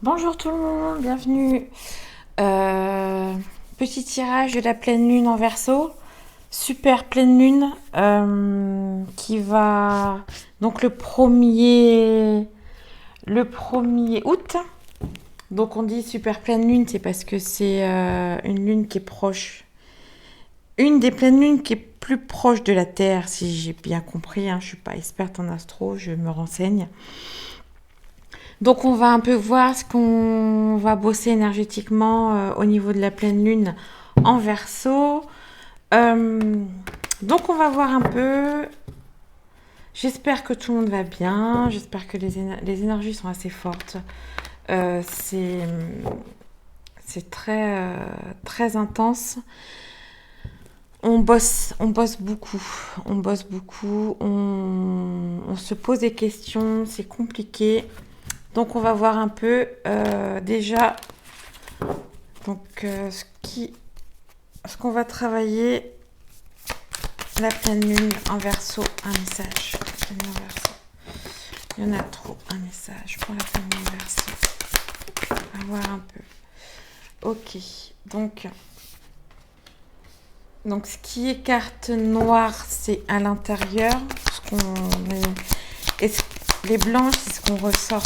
Bonjour tout le monde, bienvenue. Euh, Petit tirage de la pleine lune en Verseau. Super pleine lune qui va donc le premier août. Donc on dit super pleine lune, c'est parce que c'est une lune qui est proche. Une des pleines lunes qui est plus proche de la Terre, si j'ai bien compris. Je ne suis pas experte en astro, je me renseigne. Donc on va un peu voir ce qu'on va bosser énergétiquement au niveau de la pleine lune en Verseau. Euh, donc on va voir un peu. J'espère que tout le monde va bien. J'espère que les énergies sont assez fortes. Euh, c'est c'est très intense. On bosse beaucoup. On se pose des questions. C'est compliqué. Donc on va voir un peu déjà donc ce qu'on va travailler la pleine lune en Verseau, un message. Pleine lune en Verseau. Il y en a trop, un message pour la pleine lune en Verseau. On va voir un peu. Ok, donc ce qui est carte noire, c'est à l'intérieur. Et les blanches, c'est ce qu'on ressort.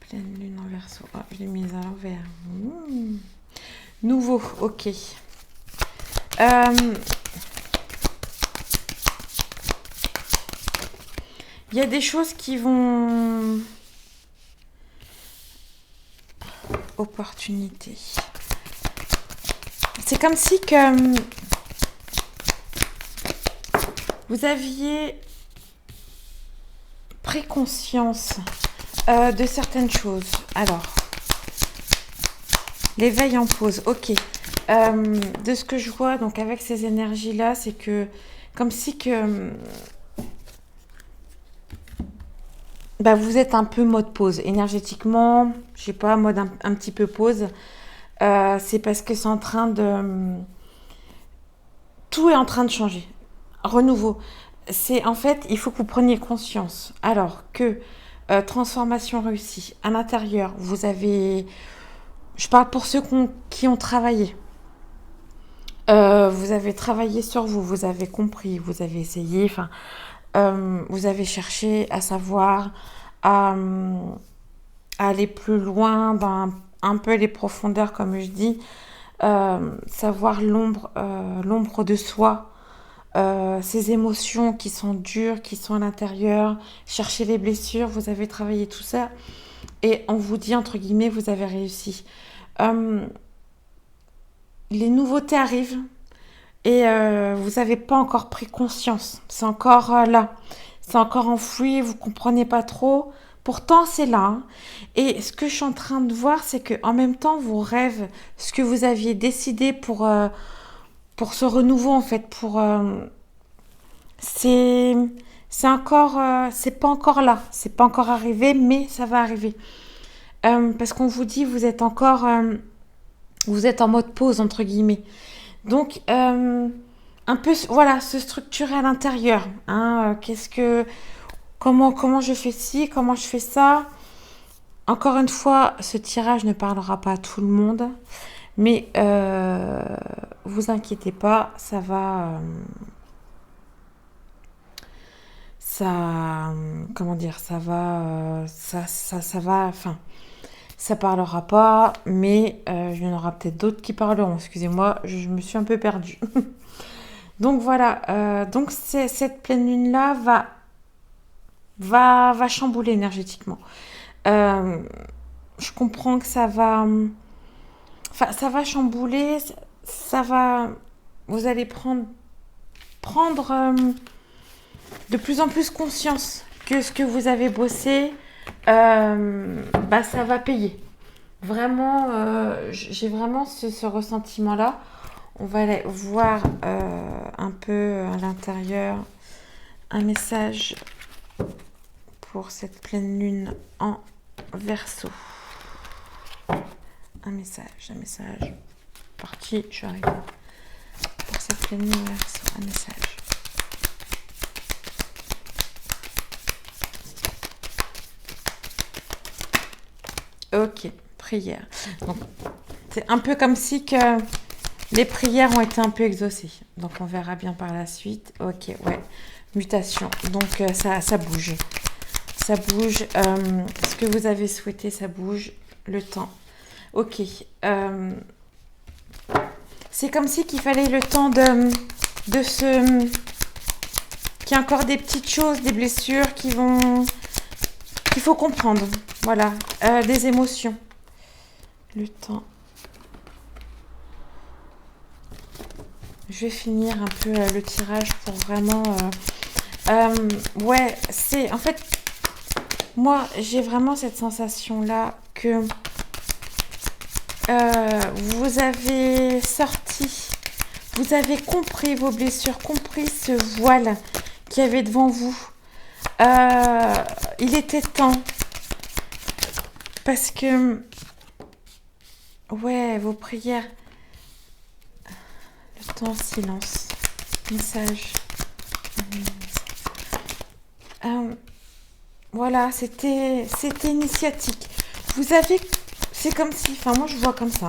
Pleine lune en Verseau. Oh, je l'ai mise à l'envers. Nouveau, ok. Il y a des choses qui vont... Opportunité. C'est comme si que vous aviez pris conscience de certaines choses. Alors, l'éveil en pause, ok. De ce que je vois, donc avec ces énergies-là, c'est que comme si que vous êtes un peu mode pause. Énergétiquement, je sais pas, mode un petit peu pause. C'est parce que c'est en train de... Tout est en train de changer. Renouveau. C'est en fait, il faut que vous preniez conscience. Alors que transformation réussie. À l'intérieur, vous avez... Je parle pour ceux qui ont travaillé. Vous avez travaillé sur vous, vous avez compris, vous avez essayé, vous avez cherché à savoir, à, à aller plus loin dans un peu les profondeurs, comme je dis, savoir l'ombre de soi, ces émotions qui sont dures, qui sont à l'intérieur, chercher les blessures, vous avez travaillé tout ça, et on vous dit, entre guillemets, vous avez réussi. Euh, les nouveautés arrivent, et vous n'avez pas encore pris conscience. C'est encore là. C'est encore enfoui, vous ne comprenez pas trop. Pourtant, c'est là. Et ce que je suis en train de voir, c'est qu'en même temps, vos rêves, ce que vous aviez décidé pour ce renouveau, en fait, c'est, c'est pas encore là. C'est pas encore arrivé, mais ça va arriver. Parce qu'on vous dit, vous êtes en mode pause, entre guillemets. Donc, un peu, voilà, se structurer à l'intérieur. Comment je fais ci, comment je fais ça. Encore une fois, ce tirage ne parlera pas à tout le monde, mais vous inquiétez pas, comment dire, ça va, enfin, ça parlera pas, mais il y en aura peut-être d'autres qui parleront. Excusez-moi, je me suis un peu perdue. Donc voilà, donc cette pleine lune là va chambouler énergétiquement. Euh, je comprends que ça va chambouler, ça va, vous allez prendre de plus en plus conscience que ce que vous avez bossé, ça va payer. Vraiment, j'ai vraiment ce ressentiment-là. On va aller voir un peu à l'intérieur un message pour cette pleine lune en Verseau. Un message. Parti, je suis arrivée. Pour cette pleine lune en Verseau, un message. Ok, prière. Donc, c'est un peu comme si que les prières ont été un peu exaucées. Donc, on verra bien par la suite. Ok, ouais. Mutation. Donc, ça bouge. Ça bouge. Ce que vous avez souhaité, ça bouge. Le temps. Ok. Euh, c'est comme si qu'il fallait le temps de se... Qu'il y a encore des petites choses, des blessures qui vont... qu'il faut comprendre. Voilà. Des émotions. Le temps. Je vais finir un peu le tirage pour vraiment... ouais, c'est... En fait, moi, j'ai vraiment cette sensation-là que vous avez sorti, vous avez compris vos blessures, compris ce voile qu'il y avait devant vous. Il était temps. Parce que... Ouais, vos prières... Le temps, silence. Message. Euh, voilà, c'était initiatique. Vous avez... C'est comme si... Enfin, moi, je vois comme ça.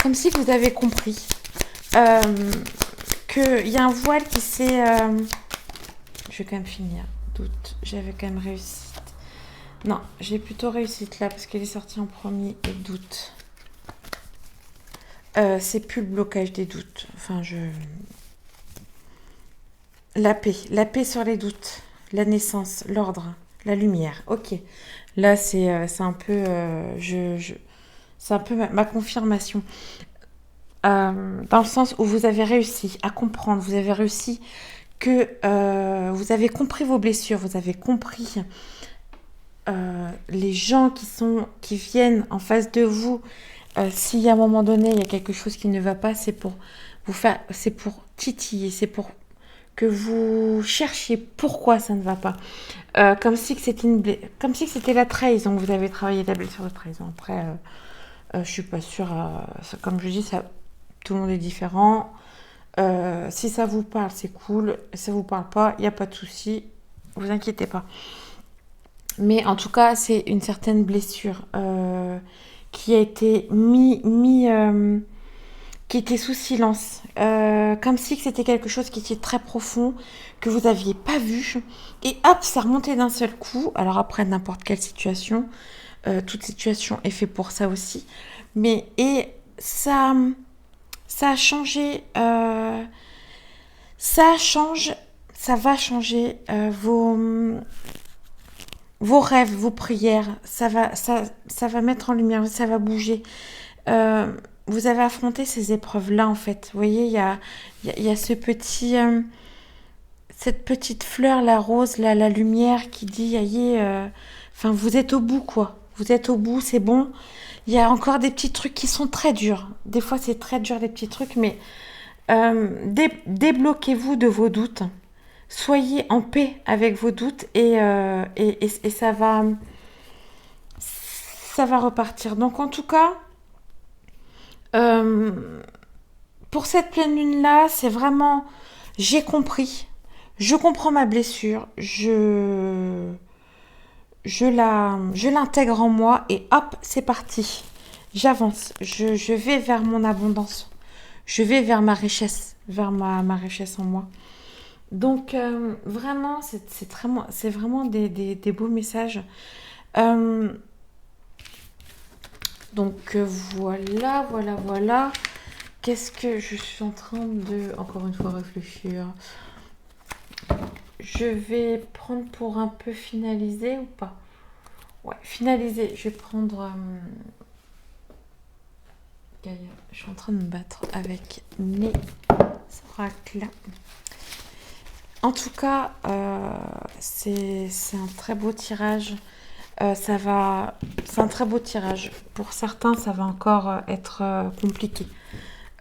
Comme si vous avez compris euh, qu'il y a un voile qui s'est... Je vais quand même finir. Doute. J'avais quand même réussi. Non, j'ai plutôt réussite là parce qu'elle est sortie en premier et doute. C'est plus le blocage des doutes. Enfin, je... La paix sur les doutes, la naissance, l'ordre, la lumière. Ok. Là, c'est un peu, c'est un peu ma confirmation. Dans le sens où vous avez réussi à comprendre, vous avez réussi que vous avez compris vos blessures, vous avez compris les gens qui viennent en face de vous. Si à un moment donné il y a quelque chose qui ne va pas, c'est pour vous faire, c'est pour titiller, c'est pour que vous cherchiez pourquoi ça ne va pas. Comme si que c'était comme si que c'était la trahison. Vous avez travaillé la blessure de trahison. Après, je suis pas sûre. Comme je dis, ça, tout le monde est différent. Si ça vous parle, c'est cool. Si ça vous parle pas, il n'y a pas de souci. Vous inquiétez pas. Mais en tout cas, c'est une certaine blessure qui a été qui était sous silence, comme si c'était quelque chose qui était très profond, que vous n'aviez pas vu, et hop, ça remontait d'un seul coup. Alors après, n'importe quelle situation, toute situation est faite pour ça aussi, mais et ça a changé, ça change, ça va changer vos rêves, vos prières, ça va mettre en lumière, ça va bouger. Euh, vous avez affronté ces épreuves-là, en fait. Vous voyez, il y a ce petit, cette petite fleur, la rose, la lumière qui dit, aïe, enfin, vous êtes au bout, quoi. Vous êtes au bout, c'est bon. Il y a encore des petits trucs qui sont très durs. Des fois, c'est très dur, des petits trucs, mais débloquez-vous de vos doutes. Soyez en paix avec vos doutes et ça va repartir. Donc, en tout cas, euh, pour cette pleine lune-là, c'est vraiment, j'ai compris, je comprends ma blessure, je l'intègre en moi et hop, c'est parti. J'avance, je vais vers mon abondance, je vais vers ma richesse, vers ma richesse en moi. Donc vraiment, c'est vraiment des beaux messages. Euh, donc voilà, voilà, voilà. Qu'est-ce que je suis en train de, encore une fois, réfléchir. Je vais prendre pour un peu finaliser ou pas? Ouais, finaliser. Je vais prendre... Gaïa. Je suis en train de me battre avec mes oracles. En tout cas, c'est un très beau tirage. C'est un très beau tirage. Pour certains, ça va encore être compliqué.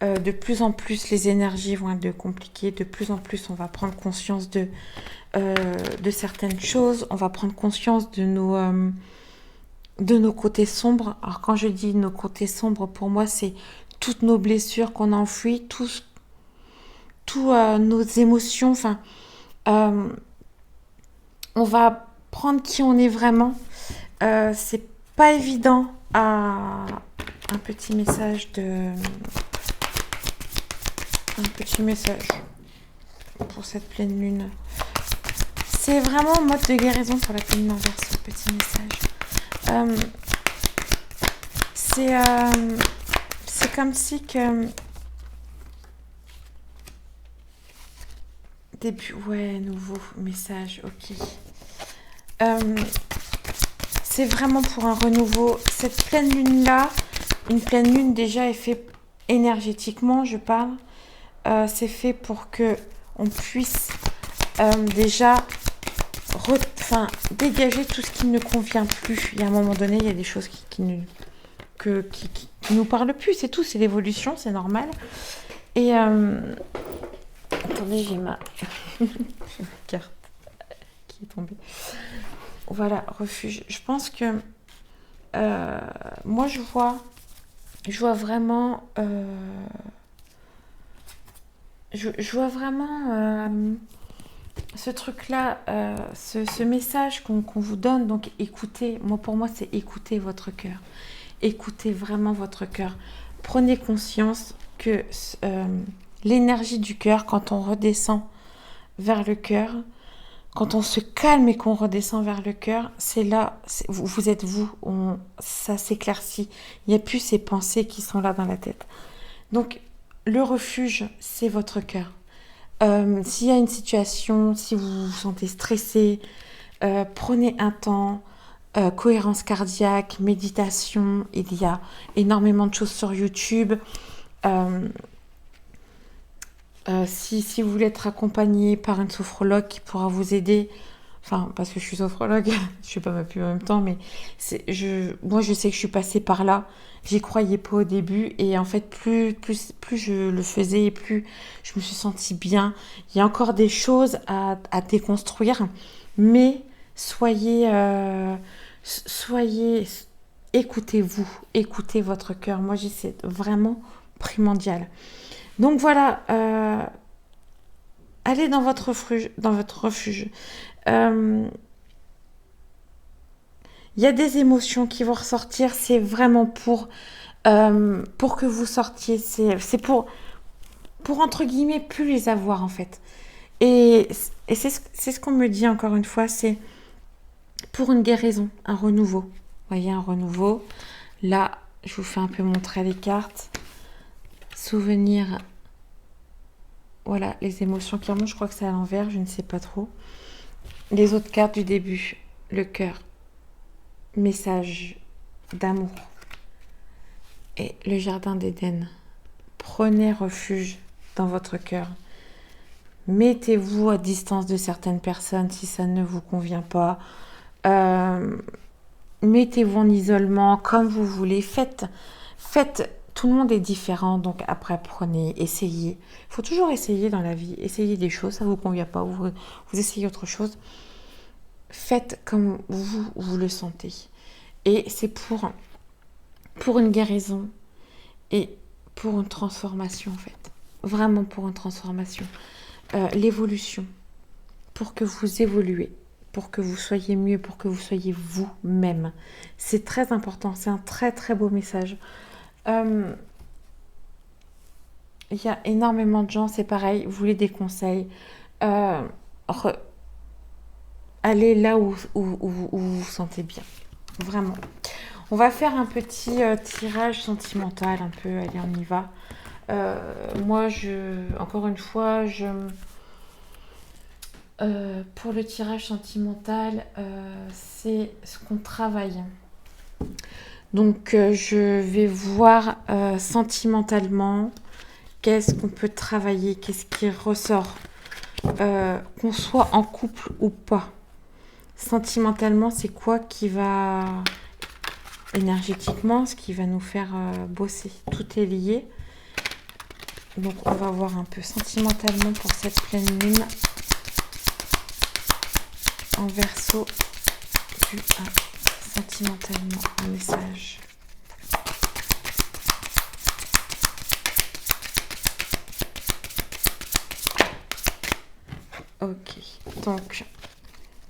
De plus en plus, les énergies vont être compliquées. De plus en plus, on va prendre conscience de certaines choses. On va prendre conscience de nos côtés sombres. Alors, quand je dis nos côtés sombres, pour moi, c'est toutes nos blessures qu'on a enfouies, toutes nos émotions. Enfin, on va prendre qui on est vraiment. C'est pas évident à un petit message pour cette pleine lune. C'est vraiment en mode de guérison pour la pleine lune en Verseau, petit message. C'est comme si que début, ouais, nouveau message, ok. C'est vraiment pour un renouveau. Cette pleine lune là, une pleine lune déjà est fait énergétiquement, je parle. C'est fait pour que on puisse déjà dégager tout ce qui ne convient plus. Il y a un moment donné, il y a des choses qui nous parlent plus, c'est tout, c'est l'évolution, c'est normal. Et attendez, j'ai ma carte qui est tombée. Voilà, refuge. Je pense que moi je vois vraiment je vois vraiment ce truc-là, ce message qu'on vous donne. Donc écoutez, pour moi c'est écouter votre cœur. Écoutez vraiment votre cœur. Prenez conscience que l'énergie du cœur, quand on redescend vers le cœur, quand on se calme et qu'on redescend vers le cœur, c'est là, vous êtes vous, ça s'éclaircit. Il n'y a plus ces pensées qui sont là dans la tête. Donc, le refuge, c'est votre cœur. S'il y a une situation, si vous vous sentez stressé, prenez un temps, cohérence cardiaque, méditation. Il y a énormément de choses sur YouTube. Si vous voulez être accompagné par une sophrologue qui pourra vous aider, parce que je suis sophrologue, je ne fais pas ma pub en même temps, mais moi je sais que je suis passée par là, j'y croyais pas au début, et en fait plus je le faisais, et plus je me suis sentie bien. Il y a encore des choses à déconstruire, mais écoutez-vous, écoutez votre cœur. Moi c'est vraiment primordial. Donc voilà, allez dans votre refuge. Il y a des émotions qui vont ressortir. C'est vraiment pour que vous sortiez. C'est pour entre guillemets plus les avoir en fait. Et c'est ce qu'on me dit encore une fois. C'est pour une guérison, un renouveau. Vous voyez, un renouveau. Là, je vous fais un peu montrer les cartes. Souvenir. Voilà, les émotions qui remontent, je crois que c'est à l'envers, je ne sais pas trop. Les autres cartes du début, le cœur, message d'amour et le jardin d'Éden. Prenez refuge dans votre cœur. Mettez-vous à distance de certaines personnes si ça ne vous convient pas. Mettez-vous en isolement comme vous voulez. Faites. Tout le monde est différent, donc après apprenez, essayez. Il faut toujours essayer dans la vie, essayez des choses, ça ne vous convient pas, vous essayez autre chose. Faites comme vous le sentez. Et c'est pour une guérison et pour une transformation en fait. Vraiment pour une transformation. L'évolution, pour que vous évoluez, pour que vous soyez mieux, pour que vous soyez vous-même. C'est très important, c'est un très très beau message. Il y a énormément de gens, c'est pareil, vous voulez des conseils, allez là où vous vous sentez bien, vraiment. On va faire un petit tirage sentimental, un peu, allez, on y va. Moi, encore une fois, pour le tirage sentimental, c'est ce qu'on travaille. Donc, je vais voir sentimentalement qu'est-ce qu'on peut travailler, qu'est-ce qui ressort, qu'on soit en couple ou pas. Sentimentalement, c'est quoi qui va énergétiquement, ce qui va nous faire bosser. Tout est lié. Donc, on va voir un peu sentimentalement pour cette pleine lune en Verseau du sentimentalement un message. Ok, donc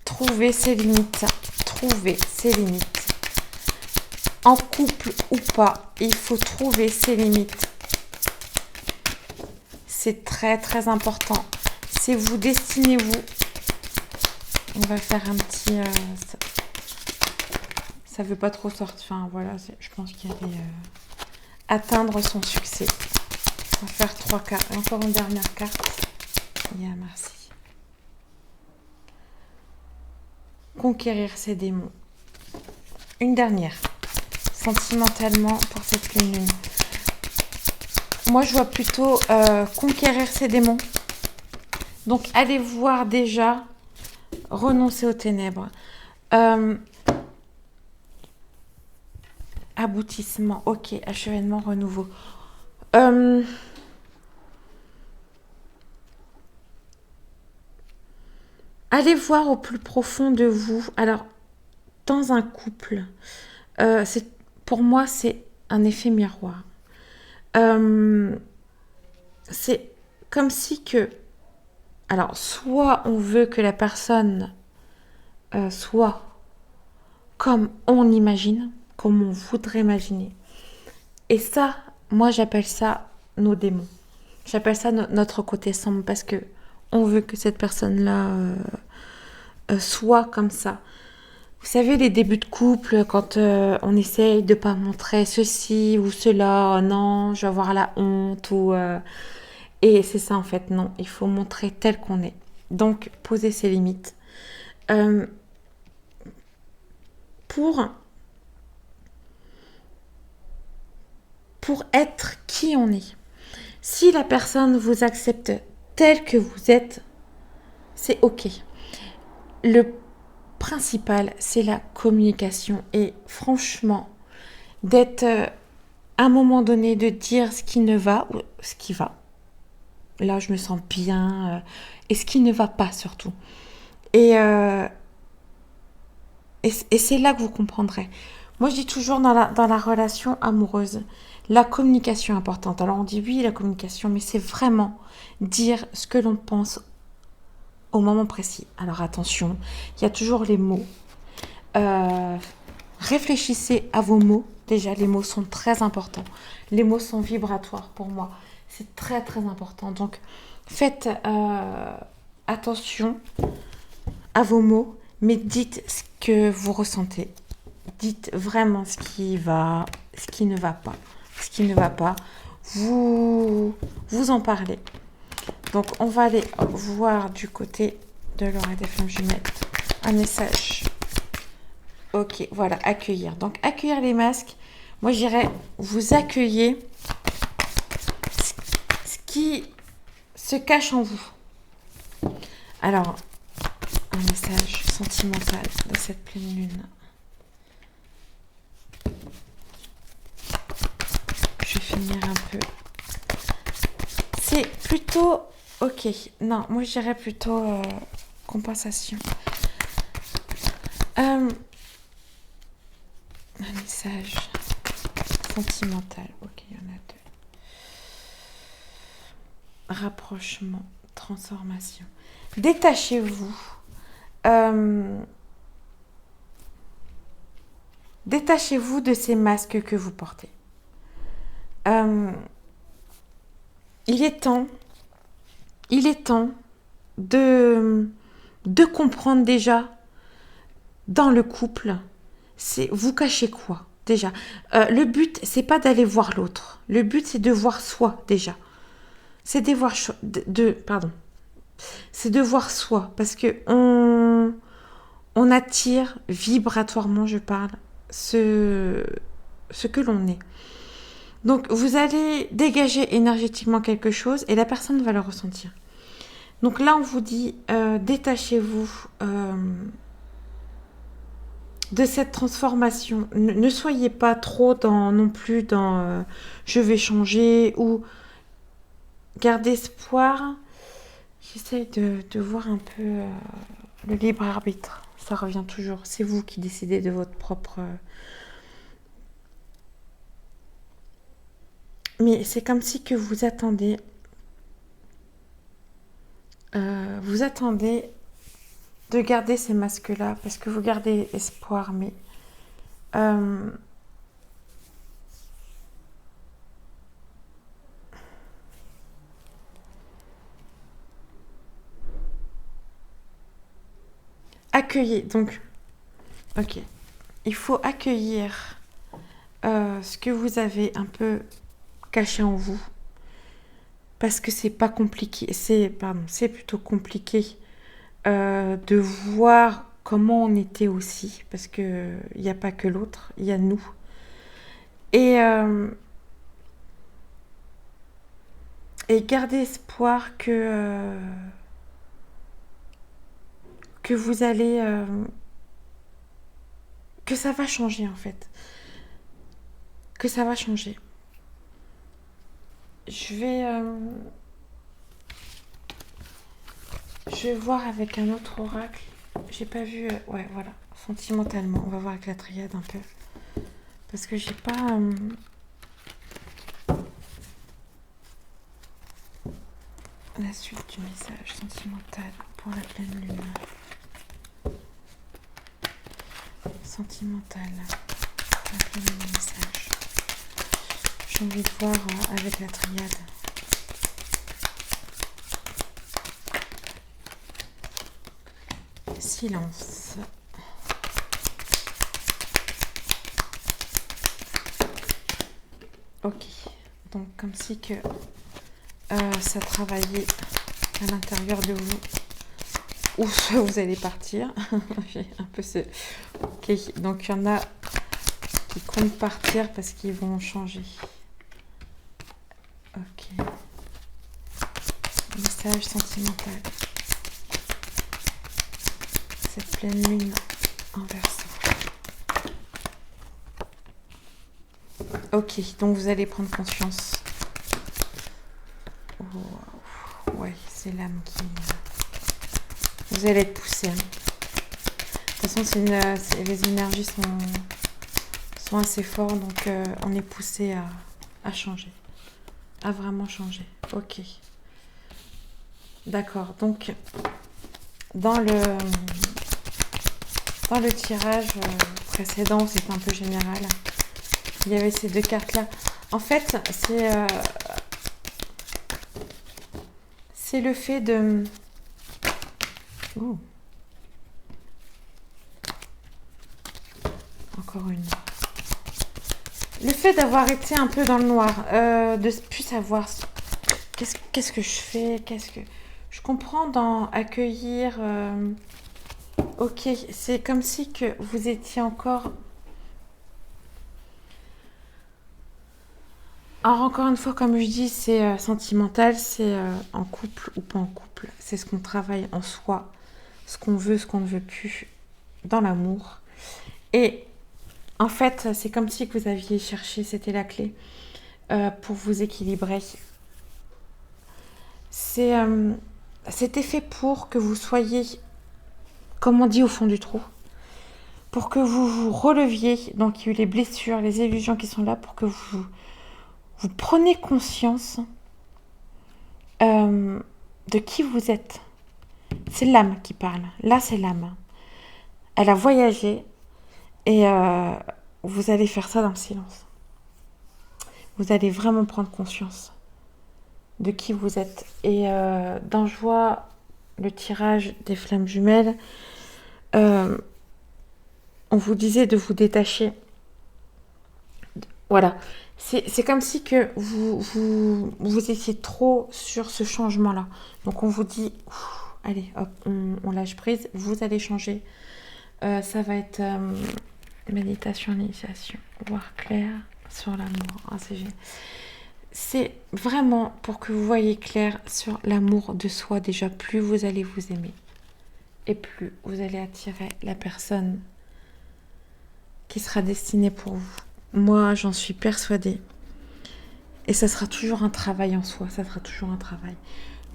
trouver ses limites, En couple ou pas, il faut trouver ses limites. C'est très très important. C'est vous, destinez-vous. On va faire un petit... ça veut pas trop sortir. Enfin voilà, je pense qu'il y avait... atteindre son succès. On va faire 3 cartes. Encore une dernière carte. Merci. Conquérir ses démons. Une dernière. Sentimentalement pour cette pleine lune. Moi, je vois plutôt conquérir ses démons. Donc, allez voir déjà renoncer aux ténèbres. Aboutissement. Ok, achèvement, renouveau. Allez voir au plus profond de vous. Alors, dans un couple, pour moi, c'est un effet miroir. C'est comme si que... Alors, soit on veut que la personne soit comme on imagine, comme on voudrait imaginer. Et ça, moi, j'appelle ça nos démons. J'appelle ça notre côté sombre parce que on veut que cette personne-là soit comme ça. Vous savez, les débuts de couple, quand on essaye de pas montrer ceci ou cela, oh non, je vais avoir la honte ou... et c'est ça en fait, non, il faut montrer tel qu'on est. Donc, poser ses limites. Pour être qui on est. Si la personne vous accepte tel que vous êtes, c'est ok. Le principal, c'est la communication. Et franchement, d'être à un moment donné, de dire ce qui ne va ou ce qui va. Là, je me sens bien. Et ce qui ne va pas surtout. Et c'est là que vous comprendrez. Moi, je dis toujours dans la relation amoureuse, la communication est importante. Alors, on dit oui, la communication, mais c'est vraiment dire ce que l'on pense au moment précis. Alors, attention, il y a toujours les mots. Réfléchissez à vos mots. Déjà, les mots sont très importants. Les mots sont vibratoires pour moi. C'est très, très important. Donc, faites attention à vos mots, mais dites ce que vous ressentez. Dites vraiment ce qui va, ce qui ne va pas. Ce qui ne va pas, vous en parlez. Donc, on va aller voir du côté de l'oreille des flammes jumelles un message. Ok, voilà, accueillir. Donc, accueillir les masques. Moi, je dirais, vous accueillez ce qui se cache en vous. Alors, un message sentimental de cette pleine lune. Je vais finir un peu. C'est plutôt... Ok, non, moi je dirais plutôt compensation. Un message sentimental. Ok, il y en a deux. Rapprochement, transformation. Détachez-vous. Détachez-vous de ces masques que vous portez. Il est temps de comprendre déjà dans le couple, c'est vous cachez quoi déjà. Le but, c'est pas d'aller voir l'autre. Le but, c'est de voir soi déjà. C'est de voir c'est de voir soi parce que on attire vibratoirement, je parle, ce que l'on est. Donc, vous allez dégager énergétiquement quelque chose et la personne va le ressentir. Donc là, on vous dit, détachez-vous de cette transformation. Ne soyez pas trop non plus dans je vais changer ou gardez espoir. J'essaie de voir un peu le libre arbitre. Ça revient toujours. C'est vous qui décidez de votre propre... Mais c'est comme si que vous attendez de garder ces masques-là parce que vous gardez espoir, mais accueillez. Donc, ok. Il faut accueillir ce que vous avez un peu caché en vous. Parce que c'est pas compliqué. C'est plutôt compliqué de voir comment on était aussi. Parce qu'il n'y a pas que l'autre, il y a nous. Et gardez espoir que vous allez... que ça va changer en fait. Que ça va changer. Je vais voir avec un autre oracle. J'ai pas vu... ouais, voilà. Sentimentalement. On va voir avec la triade un peu. Parce que j'ai pas... la suite du message sentimental pour la pleine lune. Sentimental. La pleine lune message. J'ai envie de voir avec la triade. Silence. Ok. Donc comme si que ça travaillait à l'intérieur de vous. Ou soit vous allez partir. J'ai un peu ce... Ok. Donc il y en a qui comptent partir parce qu'ils vont changer. Ok. Message sentimental. Cette pleine lune en Verseau. Ok, donc vous allez prendre conscience. Oh, ouais, c'est l'âme qui... Vous allez être poussé. De toute façon, les énergies sont assez fortes, donc on est poussé à changer. À vraiment changer. Ok. D'accord, donc dans le tirage précédent, c'était un peu général. Il y avait ces deux cartes-là. En fait, c'est le fait de... Oh. Encore une. Le fait d'avoir été un peu dans le noir, de ne plus savoir qu'est-ce que je fais, Je comprends dans accueillir... ok, c'est comme si que vous étiez encore... Alors encore une fois, comme je dis, c'est sentimental, c'est en couple ou pas en couple. C'est ce qu'on travaille en soi, ce qu'on veut, ce qu'on ne veut plus dans l'amour. Et en fait, c'est comme si vous aviez cherché, c'était la clé, pour vous équilibrer. C'était fait pour que vous soyez, comme on dit, au fond du trou. Pour que vous vous releviez. Donc il y a eu les blessures, les illusions qui sont là pour que vous prenez conscience de qui vous êtes. C'est l'âme qui parle. Là, c'est l'âme. Elle a voyagé et vous allez faire ça dans le silence. Vous allez vraiment prendre conscience de qui vous êtes. Et dans je vois le tirage des flammes jumelles, on vous disait de vous détacher. Voilà. C'est comme si que vous étiez trop sur ce changement-là. Donc on vous dit, allez, hop, on lâche prise, vous allez changer. Ça va être méditation, initiation, voir clair sur l'amour. Ah, c'est vraiment pour que vous voyez clair sur l'amour de soi. Déjà, plus vous allez vous aimer et plus vous allez attirer la personne qui sera destinée pour vous. Moi, j'en suis persuadée. Et ça sera toujours un travail en soi. Ça sera toujours un travail.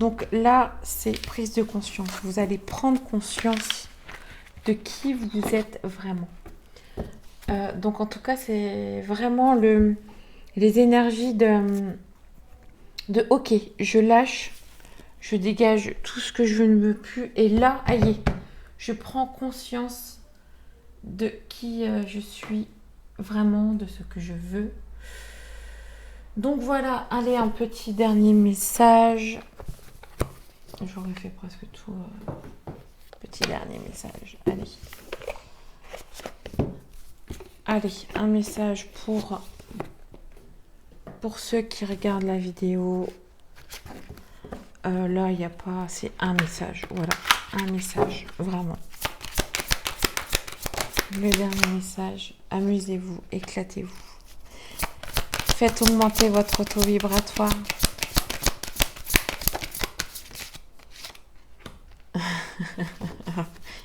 Donc là, c'est prise de conscience. Vous allez prendre conscience de qui vous êtes vraiment. Donc en tout cas, c'est vraiment les énergies de ok, je lâche, je dégage tout ce que je ne veux plus. Et là, allez, je prends conscience de qui je suis vraiment, de ce que je veux. Donc voilà, allez, un petit dernier message. J'aurais fait presque tout. Petit dernier message. Allez. Allez, un message pour ceux qui regardent la vidéo. Là, il n'y a pas... C'est un message. Voilà, un message. Vraiment. Le dernier message. Amusez-vous, éclatez-vous. Faites augmenter votre taux vibratoire.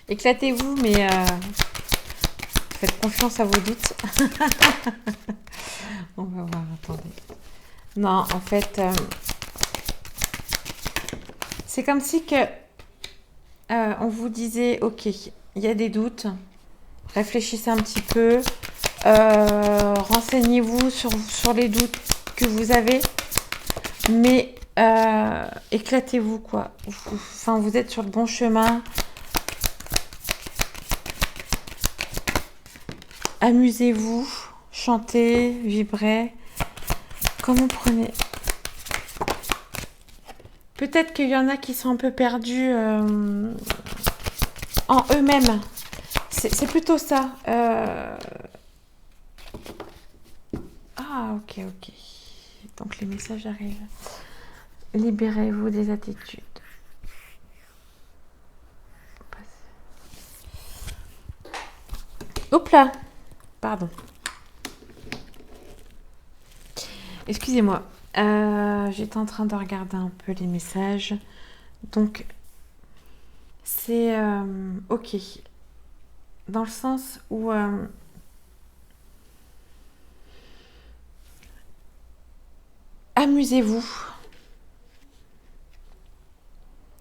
Éclatez-vous, mais faites confiance à vos doutes. On va voir, attendez. Non, en fait, c'est comme si que on vous disait, ok, il y a des doutes, réfléchissez un petit peu, renseignez-vous sur les doutes que vous avez, mais éclatez-vous, quoi. Enfin, vous êtes sur le bon chemin. Amusez-vous, chantez, vibrez. Comment prenez... Peut-être qu'il y en a qui sont un peu perdus en eux-mêmes. C'est plutôt ça. Ah, ok, ok. Donc les messages arrivent. Libérez-vous des attitudes. Hop là. Pardon. Excusez-moi. J'étais en train de regarder un peu les messages. Donc, c'est ok. Dans le sens où amusez-vous.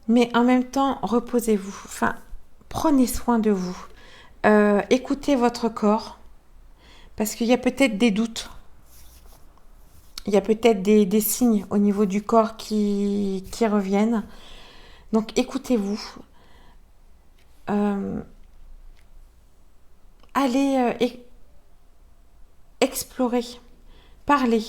Mais en même temps, reposez-vous. Enfin, prenez soin de vous. Écoutez votre corps. Parce qu'il y a peut-être des doutes. Il y a peut-être des signes au niveau du corps qui reviennent. Donc écoutez-vous. Allez explorer. Parlez.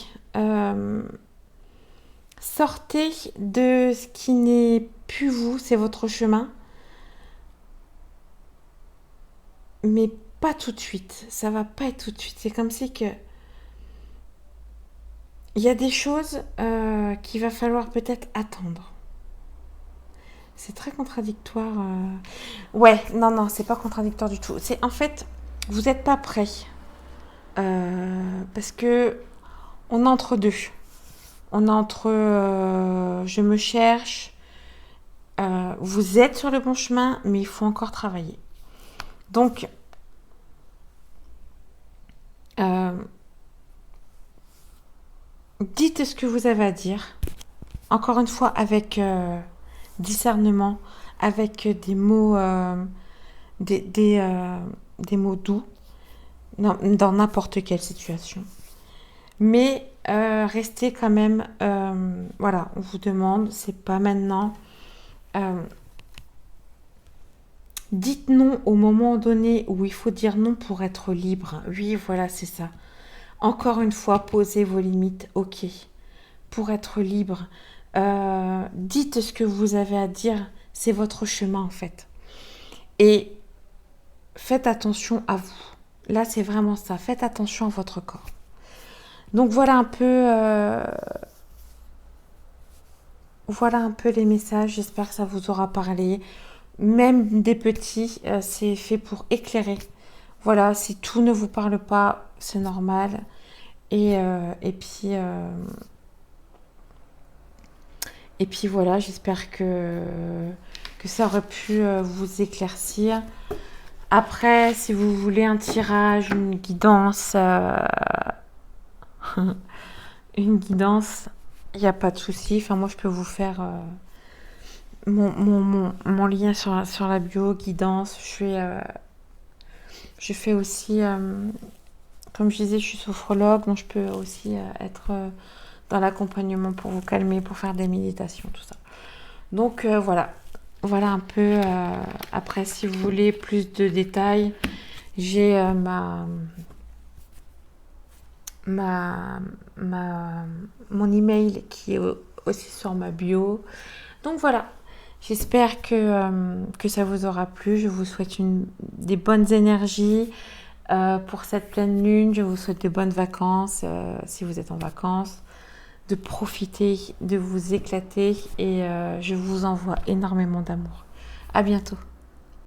Sortez de ce qui n'est plus vous, c'est votre chemin. Mais pas tout de suite. Ça va pas être tout de suite. C'est comme si que... Il y a des choses qu'il va falloir peut-être attendre. C'est très contradictoire. Ouais, non, c'est pas contradictoire du tout. C'est en fait, vous n'êtes pas prêt. Parce que on est entre deux. On est entre je me cherche. Vous êtes sur le bon chemin, mais il faut encore travailler. Donc, dites ce que vous avez à dire. Encore une fois, avec discernement, avec des mots, des mots doux, dans n'importe quelle situation. Mais restez quand même, voilà, on vous demande, c'est pas maintenant. Dites non au moment donné où il faut dire non pour être libre. Oui, voilà, c'est ça. Encore une fois, posez vos limites, ok. Pour être libre, dites ce que vous avez à dire, c'est votre chemin en fait. Et faites attention à vous. Là, c'est vraiment ça. Faites attention à votre corps. Donc voilà un peu les messages. J'espère que ça vous aura parlé. Même des petits, c'est fait pour éclairer. Voilà, si tout ne vous parle pas, c'est normal. Et puis voilà, j'espère que ça aurait pu vous éclaircir. Après, si vous voulez un tirage, une guidance, il n'y a pas de souci. Enfin, moi, je peux vous faire mon lien sur la bio, guidance. Je fais aussi, comme je disais, je suis sophrologue, donc je peux aussi être dans l'accompagnement pour vous calmer, pour faire des méditations, tout ça. Donc voilà un peu. Après, si vous voulez plus de détails, j'ai mon email qui est aussi sur ma bio. Donc voilà, J'espère que ça vous aura plu. Je vous souhaite des bonnes énergies pour cette pleine lune. Je vous souhaite de bonnes vacances si vous êtes en vacances, de profiter, de vous éclater et je vous envoie énormément d'amour. À bientôt.